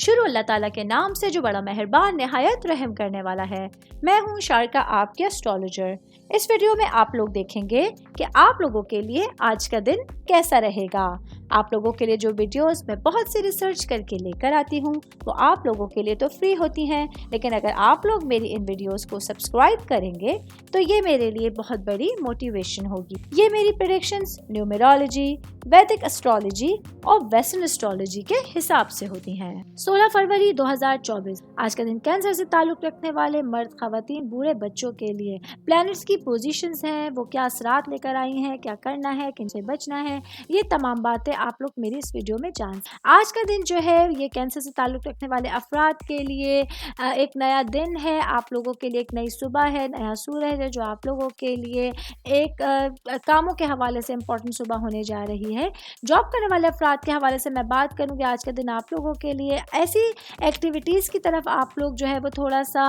शुरू अल्लाह ताला के नाम से जो बड़ा मेहरबान निहायत रहम करने वाला है। मैं हूँ शारका, आपके एस्ट्रोलॉजर। इस वीडियो में आप लोग देखेंगे कि आप लोगों के लिए आज का दिन कैसा रहेगा। आप लोगों के लिए जो वीडियोस मैं बहुत सी रिसर्च करके लेकर आती हूँ वो आप लोगों के लिए तो फ्री होती हैं, लेकिन अगर आप लोग मेरी इन वीडियोस को सब्सक्राइब करेंगे तो ये मेरे लिए बहुत बड़ी मोटिवेशन होगी। ये मेरी प्रेडिक्शंस न्यूमेरोलॉजी, वैदिक एस्ट्रोलॉजी और वेस्टर्न एस्ट्रोलॉजी के हिसाब से होती हैं। 16 फरवरी 2024 आज का दिन कैंसर से ताल्लुक रखने वाले मर्द, खवातीन, बूढ़े बच्चों के लिए प्लैनेट्स की पोजीशंस हैं, वो क्या असरात लेकर आई हैं, क्या करना है, किनसे बचना है, ये तमाम बातें आप लोग मेरी इस वीडियो में जान। आज का दिन जो है ये कैंसर से ताल्लुक रखने वाले अफराद के लिए एक नया दिन है। आप लोगों के लिए एक नई सुबह है, नया सूरज है जो आप लोगों के लिए एक कामों के हवाले से इम्पोर्टेंट सुबह होने जा रही है। जॉब करने वाले अफराद के हवाले से मैं बात करूँगी। आज का दिन आप लोगों के लिए ऐसी एक्टिविटीज़ की तरफ आप लोग जो है वो थोड़ा सा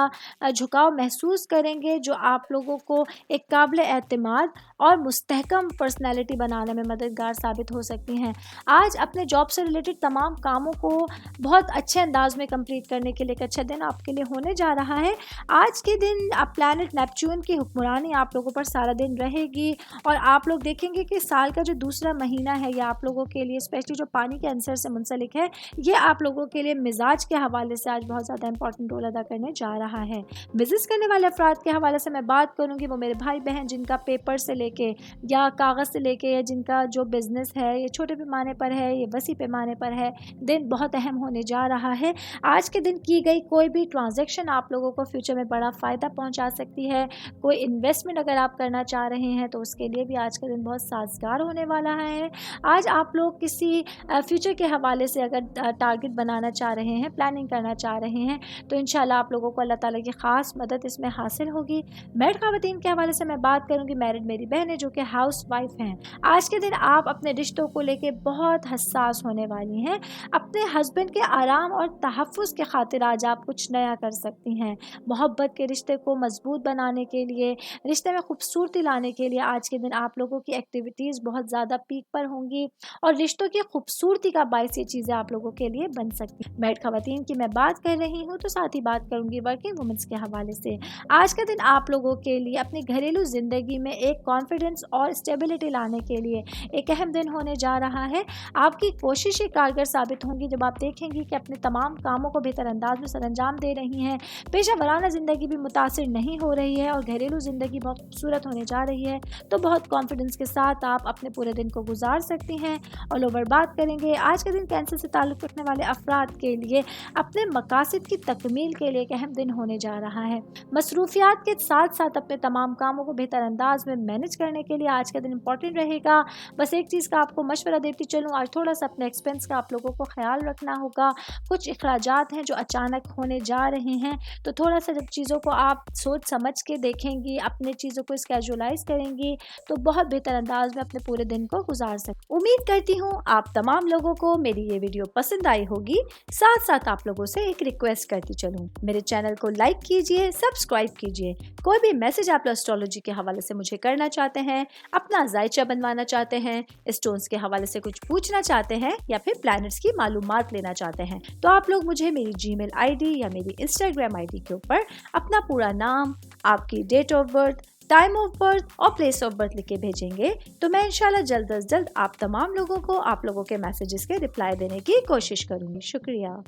झुकाव महसूस करेंगे जो आप लोगों को एक काबिल एतमाद और मुस्तहकम पर्सनैलिटी बनाने में मददगार साबित हो सकती हैं। आज अपने जॉब से रिलेटेड तमाम कामों को बहुत अच्छे अंदाज में कंप्लीट करने के लिए एक अच्छा दिन आपके लिए होने जा रहा है। आज के दिन आप प्लैनेट नेपच्यून की हुक्मरानी आप लोगों पर सारा दिन रहेगी और आप लोग देखेंगे कि साल का जो दूसरा महीना है ये आप लोगों के लिए स्पेशली जो पानी के आंसर से मुंसलिक है, ये आप लोगों के लिए मिजाज के हवाले से आज बहुत ज़्यादा इंपॉर्टेंट रोल अदा करने जा रहा है। बिजनेस करने वाले अफराद के हवाले से मैं बात करूँगी, वो मेरे भाई बहन जिनका पेपर से लेके या कागज़ से लेके या जिनका जो बिज़नेस है ये छोटे पैमाने पर है, ये वसी पैमाने पर है, दिन बहुत अहम होने जा रहा है। आज के दिन की गई कोई भी ट्रांजैक्शन आप लोगों को फ्यूचर में बड़ा फ़ायदा पहुंचा सकती है। कोई इन्वेस्टमेंट अगर आप करना चाह रहे हैं तो उसके लिए भी आज का दिन बहुत साजगार होने वाला है। आज आप लोग किसी फ्यूचर के हवाले से अगर टारगेट बनाना चाह रहे हैं, प्लानिंग करना चाह रहे हैं तो इंशाल्लाह आप लोगों को अल्लाह ताला की ख़ास मदद इसमें हासिल होगी। मैरिड ख़वातीन के हवाले से मैं बात करूँगी। मैरिड मेरी बहनें जो कि हाउस वाइफ हैं, आज के दिन आप अपने रिश्तों को लेके बहुत हसास होने वाली हैं। अपने हस्बैंड के आराम और तहफ़्फ़ुज़ के खातिर आज आप कुछ नया कर सकती हैं। मोहब्बत के रिश्ते को मजबूत बनाने के लिए, रिश्ते में खूबसूरती लाने के लिए आज के दिन आप लोगों की एक्टिविटीज़ बहुत ज़्यादा पीक पर होंगी और रिश्तों की खूबसूरती का बायस ये चीज़ें आप लोगों के लिए बन सकती हैं। मैरिड ख़वातीन की मैं बात कर रही हूँ तो साथ ही बात करूँगी वर्किंग वुमेंस के हवाले से। आज का दिन आप लोगों के लिए अपनी घरेलू ज़िंदगी में एक कॉन्फिडेंस और स्टेबिलिटी लाने के लिए एक अहम दिन होने जा रहा है। आपकी कोशिशें कारगर साबित होंगी जब आप देखेंगी कि अपने तमाम कामों को बेहतर अंदाज में सरअंजाम दे रही हैं। पेशा वराना ज़िंदगी भी मुतासिर नहीं हो रही है और घरेलू ज़िंदगी बहुत खूबसूरत होने जा रही है, तो बहुत कॉन्फिडेंस के साथ आप अपने पूरे दिन को गुजार सकती हैं। और ओवर बात करेंगे आज के दिन कैंसर से ताल्लुक़ रखने वाले अफराद के लिए अपने मकासद की तकमील के लिए एक अहम दिन होने जा रहा है। मसरूफियात के साथ साथ अपने तमाम कामों को बेहतर अंदाज में मैनेज करने के लिए आज का दिन इंपॉर्टेंट रहेगा। बस एक चीज़ का आपको मशवरा देती चलूँ, आज थोड़ा सा अपने एक्सपेंस का आप लोगों को ख्याल रखना होगा। कुछ अखराजात हैं जो अचानक होने जा रहे हैं, तो थोड़ा सा जब चीज़ों को आप सोच समझ के देखेंगी, अपने चीज़ों को स्केजुलाइज करेंगी तो बहुत बेहतर अंदाज में अपने पूरे दिन को गुजार सकते। उम्मीद करती हूँ आप तमाम लोगों को मेरी ये वीडियो पसंद आई होगी। साथ साथ आप लोगों से एक रिक्वेस्ट करती चलूँ, मेरे चैनल को लाइक कीजिए, सब्सक्राइब कीजिए। कोई भी मैसेज आप एस्ट्रोलॉजी के हवाले से मुझे करना चाहते हैं, अपना जायचा बनवाना चाहते हैं, स्टोन्स के हवाले से कुछ पूछना चाहते हैं या फिर प्लैनेट्स की मालूमात लेना चाहते हैं तो आप लोग मुझे मेरी जीमेल आईडी या मेरी इंस्टाग्राम आईडी के ऊपर अपना पूरा नाम, आपकी date of birth, time of birth और प्लेस ऑफ बर्थ लिख के भेजेंगे तो मैं इंशाल्लाह जल्द अज जल्द आप तमाम लोगों को आप लोगों के मैसेजेस के रिप्लाई देने की कोशिश करूँगी। शुक्रिया।